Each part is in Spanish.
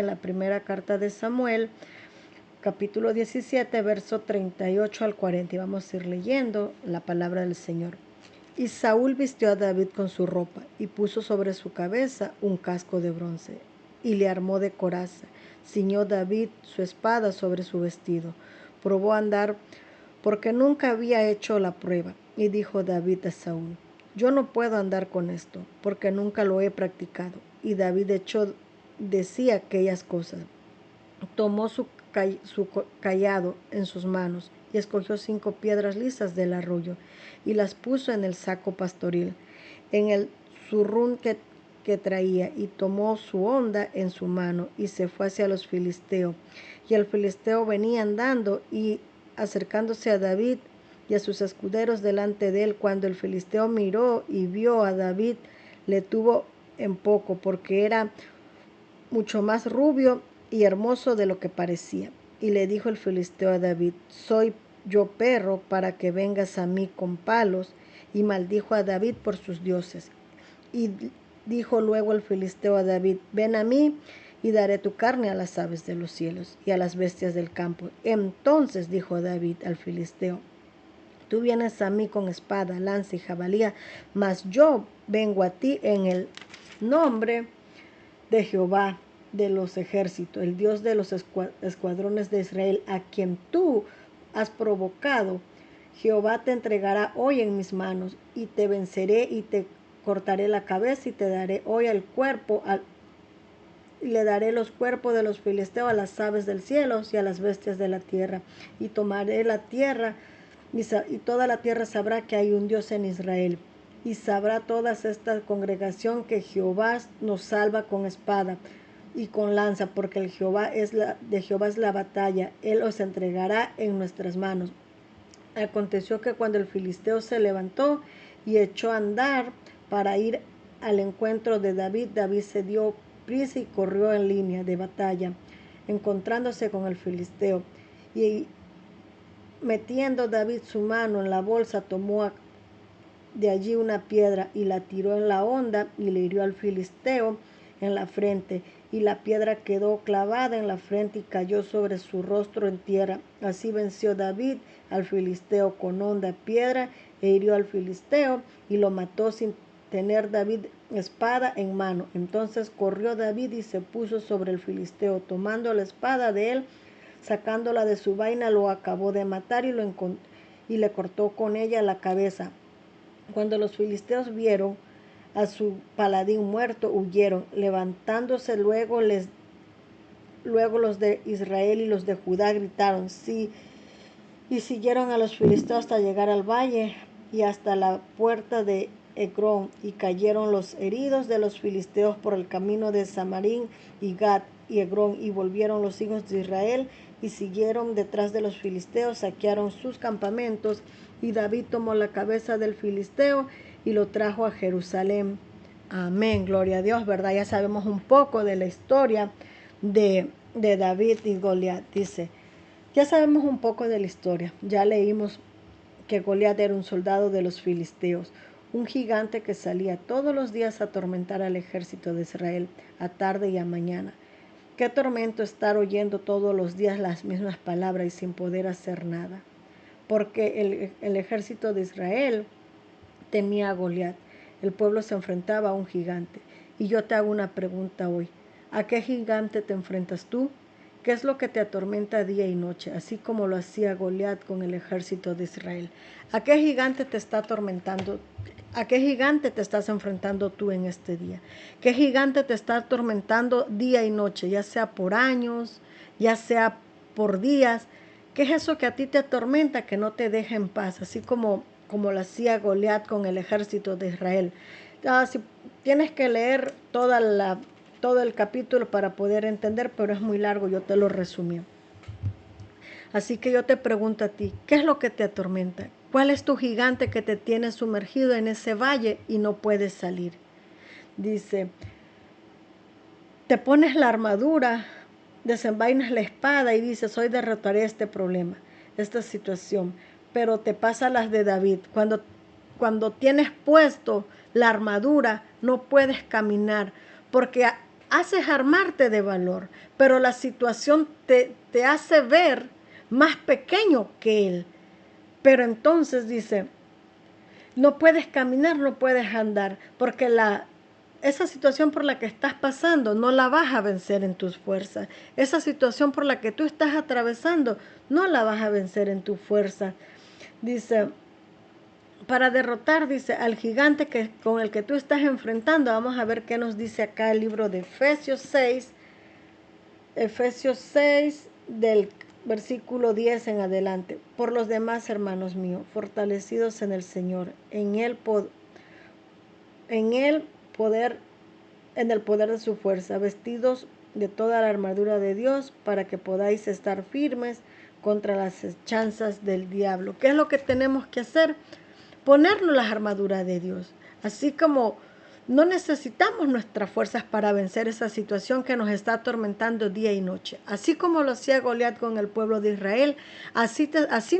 En la primera carta de Samuel, capítulo 17, verso 38 al 40. Y vamos a ir leyendo la palabra del Señor. Y Saúl vistió a David con su ropa y puso sobre su cabeza un casco de bronce y le armó de coraza. Ciñó David su espada sobre su vestido. Probó a andar porque nunca había hecho la prueba. Y dijo David a Saúl: yo no puedo andar con esto porque nunca lo he practicado. Y David decía aquellas cosas. Tomó su cayado en sus manos y escogió 5 piedras lisas del arroyo y las puso en el saco pastoril, en el zurrún que traía, y tomó su honda en su mano y se fue hacia los filisteos. Y el filisteo venía andando y acercándose a David y a sus escuderos delante de él. Cuando el filisteo miró y vio a David, le tuvo en poco, porque era mucho más rubio y hermoso de lo que parecía. Y le dijo el filisteo a David: ¿soy yo perro para que vengas a mí con palos? Y maldijo a David por sus dioses. Y dijo luego el filisteo a David: ven a mí y daré tu carne a las aves de los cielos y a las bestias del campo. Entonces dijo David al filisteo: tú vienes a mí con espada, lanza y jabalía, mas yo vengo a ti en el nombre de Jehová de los ejércitos, el Dios de los escuadrones de Israel, a quien tú has provocado. Jehová te entregará hoy en mis manos, y te venceré y te cortaré la cabeza, y te daré hoy el cuerpo, y le daré los cuerpos de los filisteos a las aves del cielo y a las bestias de la tierra, y tomaré la tierra, y toda la tierra sabrá que hay un Dios en Israel. Y sabrá toda esta congregación que Jehová nos salva con espada y con lanza, porque de Jehová es la batalla. Él os entregará en nuestras manos. Aconteció que cuando el filisteo se levantó y echó a andar para ir al encuentro de David, David se dio prisa y corrió en línea de batalla, encontrándose con el filisteo. Y metiendo David su mano en la bolsa, tomó de allí una piedra y la tiró en la honda y le hirió al filisteo en la frente, y la piedra quedó clavada en la frente y cayó sobre su rostro en tierra. Así venció David al filisteo con honda piedra e hirió al filisteo y lo mató sin tener David espada en mano. Entonces corrió David y se puso sobre el filisteo, tomando la espada de él, sacándola de su vaina, lo acabó de matar y le cortó con ella la cabeza. Cuando los filisteos vieron a su paladín muerto, huyeron. Levantándose luego los de Israel y los de Judá gritaron, sí, y siguieron a los filisteos hasta llegar al valle y hasta la puerta de Ecrón, y cayeron los heridos de los filisteos por el camino de Samarín y Gat y Egrón, y volvieron los hijos de Israel y siguieron detrás de los filisteos, saquearon sus campamentos, y David tomó la cabeza del filisteo y lo trajo a Jerusalén. Amén, gloria a Dios, ¿verdad? Ya sabemos un poco de la historia de David y Goliat. Dice, ya sabemos un poco de la historia. Ya leímos que Goliat era un soldado de los filisteos, un gigante que salía todos los días a atormentar al ejército de Israel, a tarde y a mañana. Qué tormento estar oyendo todos los días las mismas palabras y sin poder hacer nada. Porque el ejército de Israel temía a Goliat. El pueblo se enfrentaba a un gigante. Y yo te hago una pregunta hoy. ¿A qué gigante te enfrentas tú? ¿Qué es lo que te atormenta día y noche, así como lo hacía Goliat con el ejército de Israel? ¿A qué gigante te está atormentando? ¿A qué gigante te estás enfrentando tú en este día? ¿Qué gigante te está atormentando día y noche, ya sea por años, ya sea por días? ¿Qué es eso que a ti te atormenta, que no te deja en paz, así como lo hacía Goliat con el ejército de Israel? Si tienes que leer todo el capítulo para poder entender, pero es muy largo, yo te lo resumí. Así que yo te pregunto a ti, ¿qué es lo que te atormenta? ¿Cuál es tu gigante que te tiene sumergido en ese valle y no puedes salir? Dice, te pones la armadura, desenvainas la espada y dices, hoy derrotaré este problema, esta situación, pero te pasa las de David. Cuando tienes puesto la armadura, no puedes caminar, porque haces armarte de valor, pero la situación te hace ver más pequeño que él. Pero entonces dice, no puedes caminar, no puedes andar, porque esa situación por la que estás pasando no la vas a vencer en tus fuerzas. Esa situación por la que tú estás atravesando no la vas a vencer en tu fuerza. Dice, para derrotar, dice, al gigante con el que tú estás enfrentando. Vamos a ver qué nos dice acá el libro de Efesios 6. Efesios 6 del versículo 10 en adelante. Por los demás, hermanos míos, fortalecidos en el Señor, en el poder de su fuerza, vestidos de toda la armadura de Dios, para que podáis estar firmes contra las hechanzas del diablo. ¿Qué es lo que tenemos que hacer? Ponernos las armaduras de Dios. Así como no necesitamos nuestras fuerzas para vencer esa situación que nos está atormentando día y noche. Así como lo hacía Goliat con el pueblo de Israel, así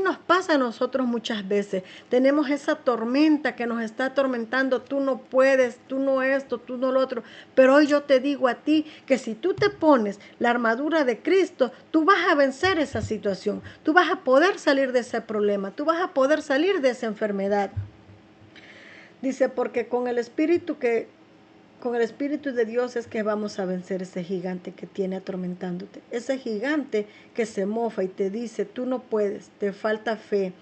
nos pasa a nosotros muchas veces. Tenemos esa tormenta que nos está atormentando. Tú no puedes, tú no esto, tú no lo otro. Pero hoy yo te digo a ti que si tú te pones la armadura de Cristo, tú vas a vencer esa situación. Tú vas a poder salir de ese problema. Tú vas a poder salir de esa enfermedad. Dice, porque con el Espíritu de Dios es que vamos a vencer ese gigante que tiene atormentándote. Ese gigante que se mofa y te dice, tú no puedes, te falta fe,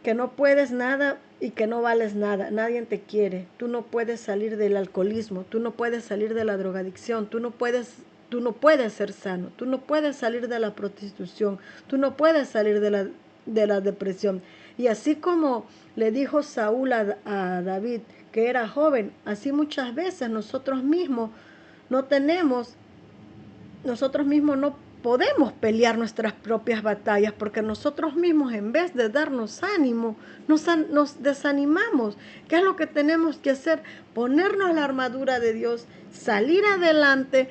que no puedes nada y que no vales nada, nadie te quiere, tú no puedes salir del alcoholismo, tú no puedes salir de la drogadicción, tú no puedes ser sano, tú no puedes salir de la prostitución, tú no puedes salir de la depresión. Y así como le dijo Saúl a David que era joven, así muchas veces nosotros mismos no podemos pelear nuestras propias batallas, porque nosotros mismos, en vez de darnos ánimo, nos desanimamos. ¿Qué es lo que tenemos que hacer? Ponernos la armadura de Dios, salir adelante,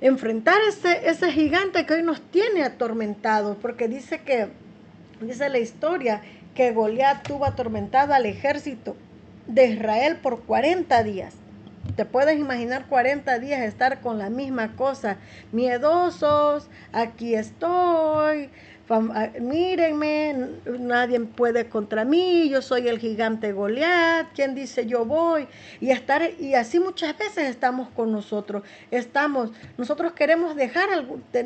enfrentar ese gigante que hoy nos tiene atormentados, porque dice la historia que Goliat tuvo atormentado al ejército de Israel por 40 días. Te puedes imaginar 40 días estar con la misma cosa, miedosos, aquí estoy, mírenme, nadie puede contra mí, yo soy el gigante Goliat, ¿quién dice yo voy? Y así muchas veces estamos con nosotros. Nosotros queremos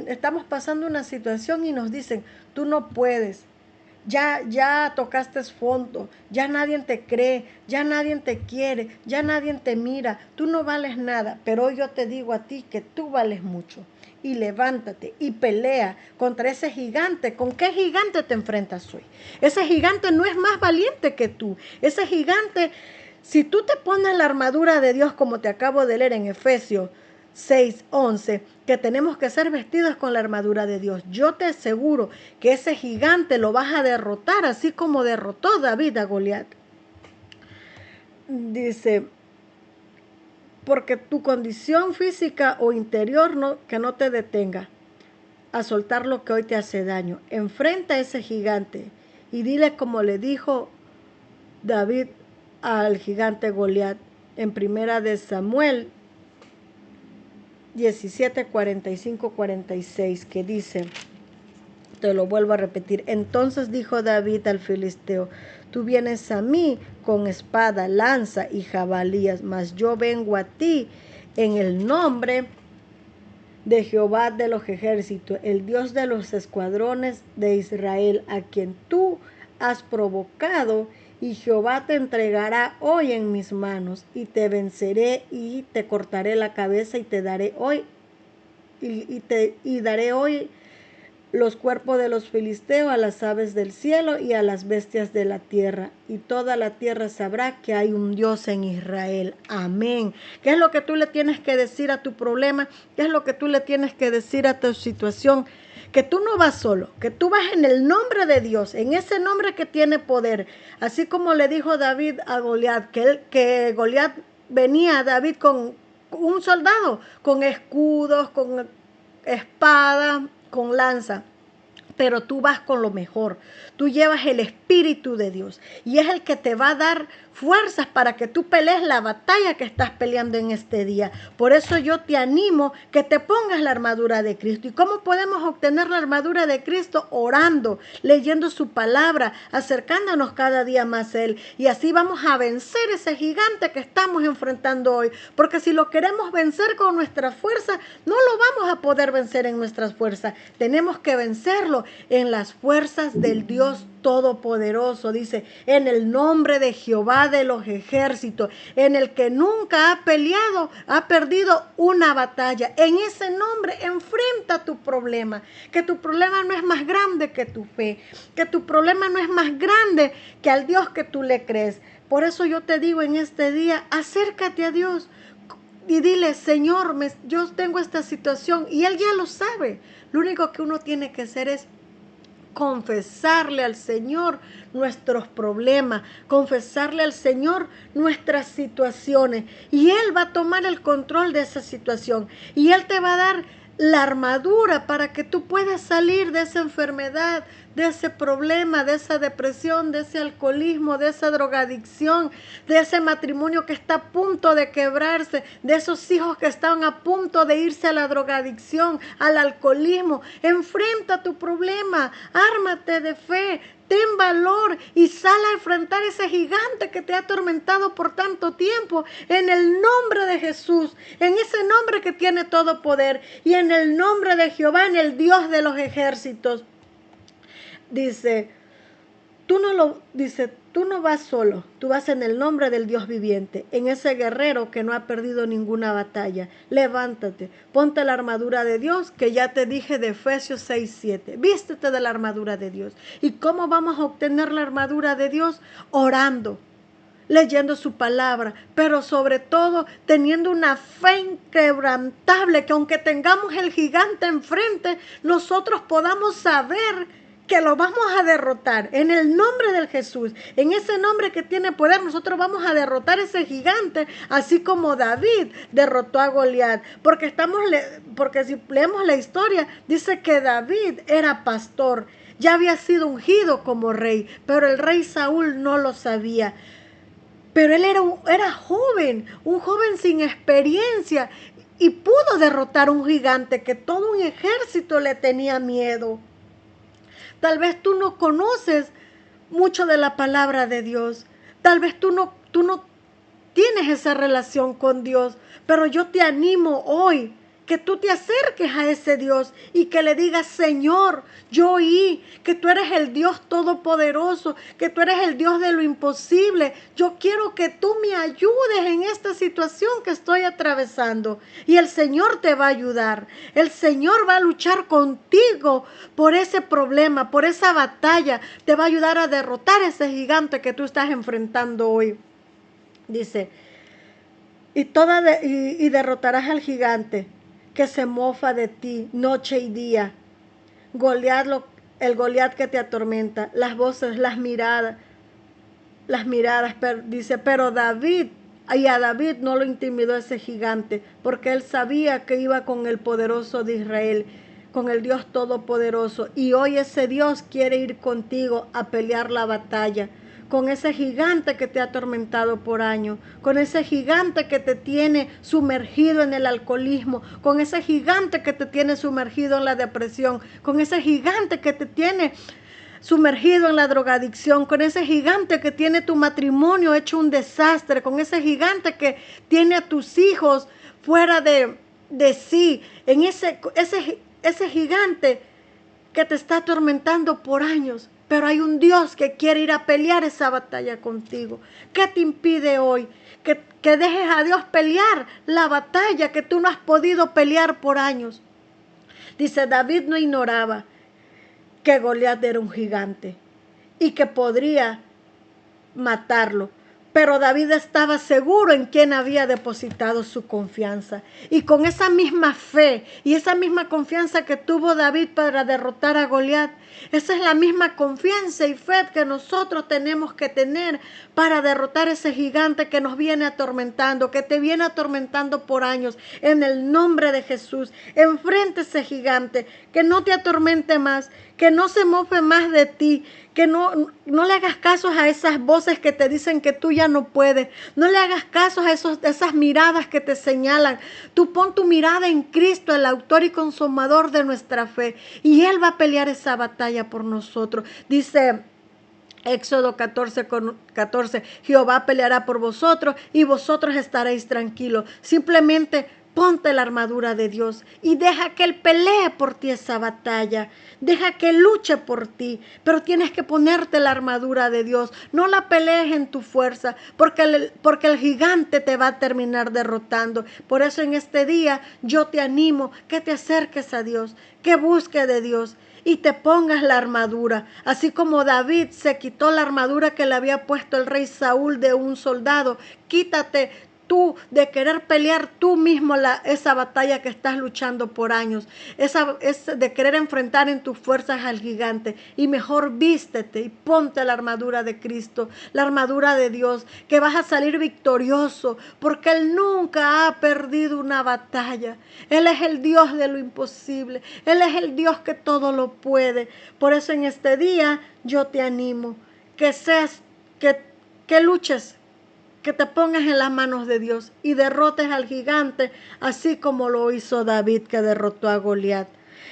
estamos pasando una situación y nos dicen, tú no puedes. Ya tocaste fondo, ya nadie te cree, ya nadie te quiere, ya nadie te mira, tú no vales nada, pero hoy yo te digo a ti que tú vales mucho. Y levántate y pelea contra ese gigante. ¿Con qué gigante te enfrentas hoy? Ese gigante no es más valiente que tú. Ese gigante, si tú te pones la armadura de Dios, como te acabo de leer en Efesios 6:11, que tenemos que ser vestidos con la armadura de Dios. Yo te aseguro que ese gigante lo vas a derrotar, así como derrotó David a Goliat. Dice, porque tu condición física o interior que no te detenga a soltar lo que hoy te hace daño. Enfrenta a ese gigante y dile como le dijo David al gigante Goliat en Primera de Samuel 17, 45, 46, que dice, te lo vuelvo a repetir, entonces dijo David al filisteo, tú vienes a mí con espada, lanza y jabalías, mas yo vengo a ti en el nombre de Jehová de los ejércitos, el Dios de los escuadrones de Israel, a quien tú has provocado, y Jehová te entregará hoy en mis manos, y te venceré y te cortaré la cabeza y te daré hoy y daré hoy los cuerpos de los filisteos a las aves del cielo y a las bestias de la tierra. Y toda la tierra sabrá que hay un Dios en Israel. Amén. ¿Qué es lo que tú le tienes que decir a tu problema? ¿Qué es lo que tú le tienes que decir a tu situación? Que tú no vas solo, que tú vas en el nombre de Dios, en ese nombre que tiene poder. Así como le dijo David a Goliat, que Goliat venía a David con un soldado, con escudos, con espada, con lanza. pero tú vas con lo mejor. Tú llevas el Espíritu de Dios y es el que te va a dar fuerzas para que tú pelees la batalla que estás peleando en este día. Por eso yo te animo que te pongas la armadura de Cristo. ¿Y cómo podemos obtener la armadura de Cristo? Orando, leyendo su palabra, acercándonos cada día más a Él. Y así vamos a vencer ese gigante que estamos enfrentando hoy. Porque si lo queremos vencer con nuestra fuerza, no lo vamos a poder vencer en nuestras fuerzas. Tenemos que vencerlo en las fuerzas del Dios Todopoderoso. Dice, en el nombre de Jehová de los ejércitos, en el que nunca ha peleado, ha perdido una batalla. En ese nombre enfrenta tu problema, que tu problema no es más grande que tu fe, que tu problema no es más grande que al Dios que tú le crees. Por eso yo te digo en este día, acércate a Dios y dile, Señor, yo tengo esta situación, y Él ya lo sabe. Lo único que uno tiene que hacer es confesarle al Señor nuestros problemas, confesarle al Señor nuestras situaciones, y Él va a tomar el control de esa situación y Él te va a dar la armadura para que tú puedas salir de esa enfermedad, de ese problema, de esa depresión, de ese alcoholismo, de esa drogadicción, de ese matrimonio que está a punto de quebrarse, de esos hijos que están a punto de irse a la drogadicción, al alcoholismo. Enfrenta tu problema, ármate de fe, ten valor y sal a enfrentar ese gigante que te ha atormentado por tanto tiempo, en el nombre de Jesús, en ese nombre que tiene todo poder, y en el nombre de Jehová, en el Dios de los ejércitos. Dice, tú no vas solo, tú vas en el nombre del Dios viviente, en ese guerrero que no ha perdido ninguna batalla. Levántate, ponte la armadura de Dios, que ya te dije de Efesios 6:7. Vístete de la armadura de Dios. ¿Y cómo vamos a obtener la armadura de Dios? Orando, leyendo su palabra, pero sobre todo teniendo una fe inquebrantable, que aunque tengamos el gigante enfrente, nosotros podamos saber que lo vamos a derrotar en el nombre del Jesús. En ese nombre que tiene poder, nosotros vamos a derrotar ese gigante, así como David derrotó a Goliat. Porque si leemos la historia, dice que David era pastor, ya había sido ungido como rey, pero el rey Saúl no lo sabía. Pero él era joven, un joven sin experiencia, y pudo derrotar a un gigante que todo un ejército le tenía miedo. Tal vez tú no conoces mucho de la palabra de Dios. Tal vez tú no tienes esa relación con Dios. Pero yo te animo hoy que tú te acerques a ese Dios y que le digas, Señor, yo oí que tú eres el Dios todopoderoso, que tú eres el Dios de lo imposible. Yo quiero que tú me ayudes en esta situación que estoy atravesando. Y el Señor te va a ayudar. El Señor va a luchar contigo por ese problema, por esa batalla. Te va a ayudar a derrotar ese gigante que tú estás enfrentando hoy. Dice, y derrotarás al gigante que se mofa de ti noche y día. El Goliat que te atormenta, las voces, las miradas, dice, pero a David no lo intimidó ese gigante, porque él sabía que iba con el poderoso de Israel, con el Dios todopoderoso, y hoy ese Dios quiere ir contigo a pelear la batalla, con ese gigante que te ha atormentado por años, con ese gigante que te tiene sumergido en el alcoholismo, con ese gigante que te tiene sumergido en la depresión, con ese gigante que te tiene sumergido en la drogadicción, con ese gigante que tiene tu matrimonio hecho un desastre, con ese gigante que tiene a tus hijos fuera de sí, en ese gigante que te está atormentando por años. Pero hay un Dios que quiere ir a pelear esa batalla contigo. ¿Qué te impide hoy? Que dejes a Dios pelear la batalla que tú no has podido pelear por años. Dice, David no ignoraba que Goliat era un gigante y que podría matarlo. Pero David estaba seguro en quién había depositado su confianza. Y con esa misma fe y esa misma confianza que tuvo David para derrotar a Goliat, esa es la misma confianza y fe que nosotros tenemos que tener para derrotar ese gigante que nos viene atormentando, que te viene atormentando por años. En el nombre de Jesús, enfrente a ese gigante, que no te atormente más, que no se mofe más de ti, que no le hagas caso a esas voces que te dicen que tú ya no puedes. No le hagas caso a esas miradas que te señalan. Tú pon tu mirada en Cristo, el autor y consumador de nuestra fe. Y Él va a pelear esa batalla por nosotros. Dice Éxodo 14, Jehová peleará por vosotros y vosotros estaréis tranquilos. Simplemente ponte la armadura de Dios y deja que Él pelee por ti esa batalla. Deja que luche por ti, pero tienes que ponerte la armadura de Dios. No la pelees en tu fuerza, porque el gigante te va a terminar derrotando. Por eso en este día yo te animo que te acerques a Dios, que busques de Dios y te pongas la armadura. Así como David se quitó la armadura que le había puesto el rey Saúl de un soldado, quítate tú de querer pelear tú mismo esa batalla que estás luchando por años, de querer enfrentar en tus fuerzas al gigante, y mejor vístete y ponte la armadura de Cristo, la armadura de Dios, que vas a salir victorioso, porque Él nunca ha perdido una batalla. Él es el Dios de lo imposible, Él es el Dios que todo lo puede. Por eso en este día yo te animo que luches, que te pongas en las manos de Dios y derrotes al gigante, así como lo hizo David, que derrotó a Goliat.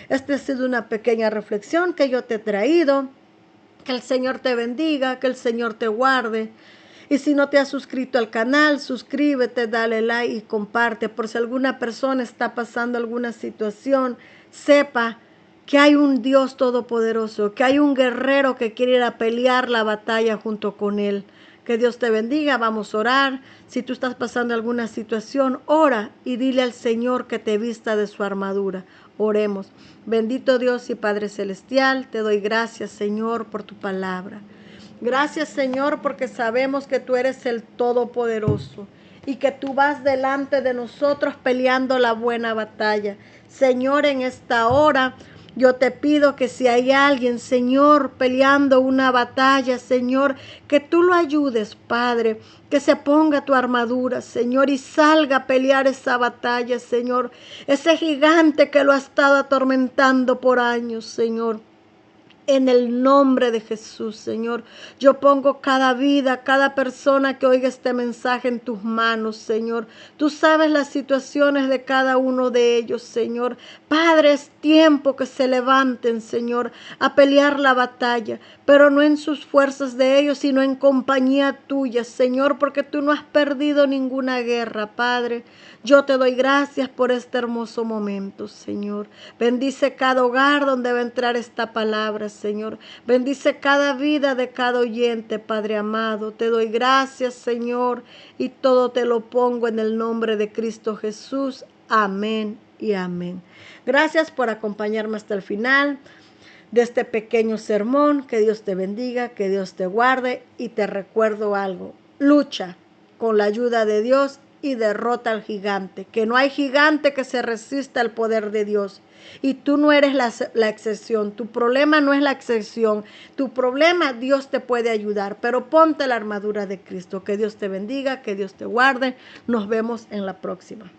Esta ha sido una pequeña reflexión que yo te he traído. Que el Señor te bendiga, que el Señor te guarde. Y si no te has suscrito al canal, suscríbete, dale like y comparte. Por si alguna persona está pasando alguna situación, sepa que hay un Dios todopoderoso, que hay un guerrero que quiere ir a pelear la batalla junto con Él. Que Dios te bendiga, vamos a orar. Si tú estás pasando alguna situación, ora y dile al Señor que te vista de su armadura. Oremos. Bendito Dios y Padre Celestial, te doy gracias, Señor, por tu palabra. Gracias, Señor, porque sabemos que tú eres el Todopoderoso y que tú vas delante de nosotros peleando la buena batalla. Señor, en esta hora yo te pido que si hay alguien, Señor, peleando una batalla, Señor, que tú lo ayudes, Padre, que se ponga tu armadura, Señor, y salga a pelear esa batalla, Señor. Ese gigante que lo ha estado atormentando por años, Señor. En el nombre de Jesús, Señor, yo pongo cada vida, cada persona que oiga este mensaje en tus manos, Señor. Tú sabes las situaciones de cada uno de ellos, Señor. Padre, es tiempo que se levanten, Señor, a pelear la batalla, pero no en sus fuerzas de ellos, sino en compañía tuya, Señor, porque tú no has perdido ninguna guerra, Padre. Yo te doy gracias por este hermoso momento, Señor. Bendice cada hogar donde va a entrar esta palabra, Señor. Bendice cada vida de cada oyente, Padre amado. Te doy gracias, Señor, y todo te lo pongo en el nombre de Cristo Jesús. Amén y amén. Gracias por acompañarme hasta el final de este pequeño sermón. Que Dios te bendiga, que Dios te guarde, y te recuerdo algo. Lucha con la ayuda de Dios y derrota al gigante, que no hay gigante que se resista al poder de Dios. Y tú no eres la excepción, tu problema no es la excepción, tu problema Dios te puede ayudar, pero ponte la armadura de Cristo. Que Dios te bendiga, que Dios te guarde, nos vemos en la próxima.